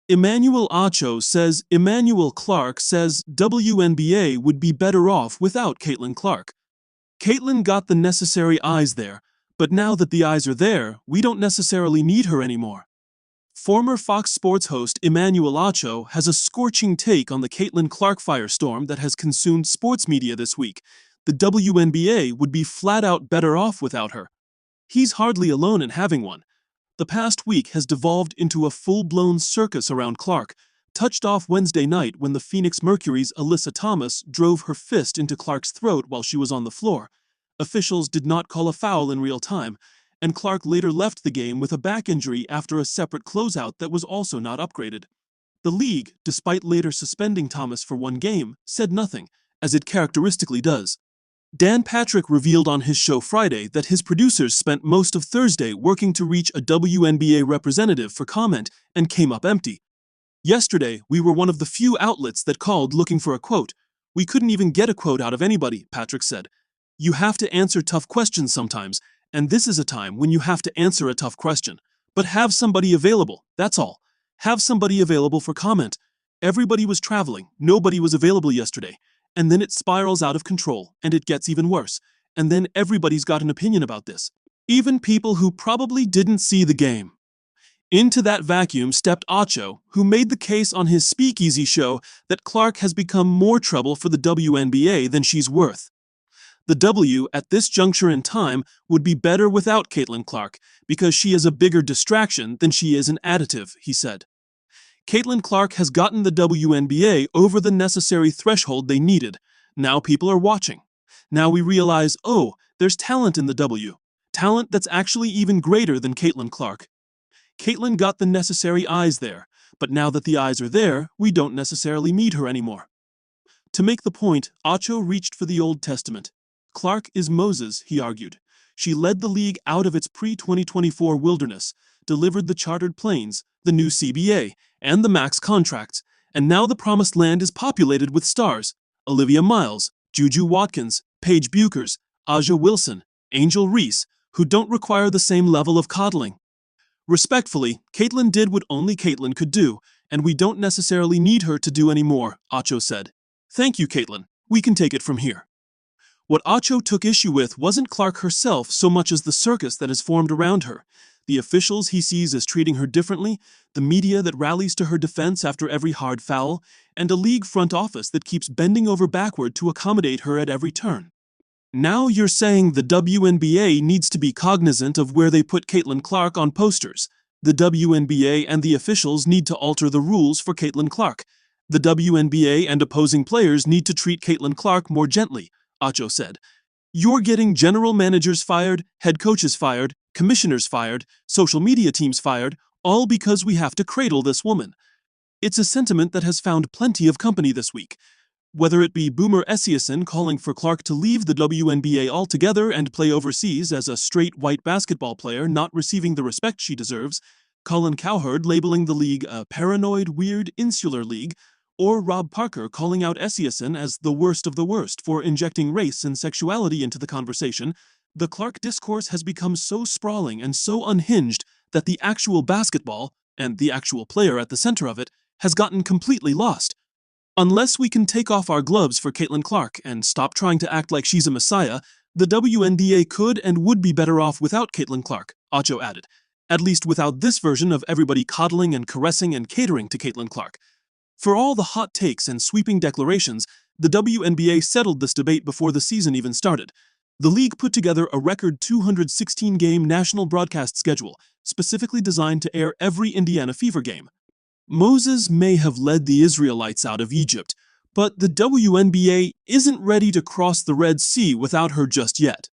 Emmanuel Acho says Emmanuel Clark says WNBA would be better off without Caitlin Clark. Caitlin got the necessary eyes there, but now that the eyes are there, we don't necessarily need her anymore. Former Fox Sports host Emmanuel Acho has a scorching take on the Caitlin Clark firestorm that has consumed sports media this week. The WNBA would be flat out better off without her. He's hardly alone in having one. The past week has devolved into a full-blown circus around Clark, touched off Wednesday night when the Phoenix Mercury's Alyssa Thomas drove her fist into Clark's throat while she was on the floor. Officials did not call a foul in real time, and Clark later left the game with a back injury after a separate closeout that was also not upgraded. The league, despite later suspending Thomas for one game, said nothing, as it characteristically does. Dan Patrick revealed on his show Friday that his producers spent most of Thursday working to reach a WNBA representative for comment and came up empty. Yesterday, we were one of the few outlets that called looking for a quote. We couldn't even get a quote out of anybody, Patrick said. You have to answer tough questions sometimes, and this is a time when you have to answer a tough question. But have somebody available, that's all. Have somebody available for comment. Everybody was traveling, nobody was available yesterday. And then it spirals out of control, and it gets even worse. And then everybody's got an opinion about this. Even people who probably didn't see the game. Into that vacuum stepped Acho, who made the case on his Speakeasy show that Clark has become more trouble for the WNBA than she's worth. The W, at this juncture in time, would be better without Caitlin Clark, because she is a bigger distraction than she is an additive, he said. Caitlin Clark has gotten the WNBA over the necessary threshold they needed. Now people are watching. Now we realize, oh, there's talent in the W. Talent that's actually even greater than Caitlin Clark. Caitlin got the necessary eyes there, but now that the eyes are there, we don't necessarily need her anymore. To make the point, Acho reached for the Old Testament. Clark is Moses, he argued. She led the league out of its pre-2024 wilderness, delivered the chartered planes, the new CBA, and the max contracts, and now the promised land is populated with stars. Olivia Miles, Juju Watkins, Paige Buchers, Aja Wilson, Angel Reese, who don't require the same level of coddling. Respectfully, Caitlin did what only Caitlin could do, and we don't necessarily need her to do any more, Acho said. Thank you, Caitlin. We can take it from here. What Acho took issue with wasn't Clark herself so much as the circus that has formed around her. The officials he sees as treating her differently, the media that rallies to her defense after every hard foul, and a league front office that keeps bending over backward to accommodate her at every turn. Now you're saying the WNBA needs to be cognizant of where they put Caitlin Clark on posters. The WNBA and the officials need to alter the rules for Caitlin Clark. The WNBA and opposing players need to treat Caitlin Clark more gently, Acho said. You're getting general managers fired, head coaches fired, commissioners fired, social media teams fired, all because we have to cradle this woman. It's a sentiment that has found plenty of company this week. Whether it be Boomer Esiason calling for Clark to leave the WNBA altogether and play overseas as a straight white basketball player not receiving the respect she deserves, Colin Cowherd labeling the league a paranoid, weird, insular league, or Rob Parker calling out Esiason as the worst of the worst for injecting race and sexuality into the conversation, the Clark discourse has become so sprawling and so unhinged that the actual basketball, and the actual player at the center of it, has gotten completely lost. Unless we can take off our gloves for Caitlin Clark and stop trying to act like she's a messiah, the WNBA could and would be better off without Caitlin Clark, Acho added. At least without this version of everybody coddling and caressing and catering to Caitlin Clark. For all the hot takes and sweeping declarations, the WNBA settled this debate before the season even started. The league put together a record 216-game national broadcast schedule, specifically designed to air every Indiana Fever game. Moses may have led the Israelites out of Egypt, but the WNBA isn't ready to cross the Red Sea without her just yet.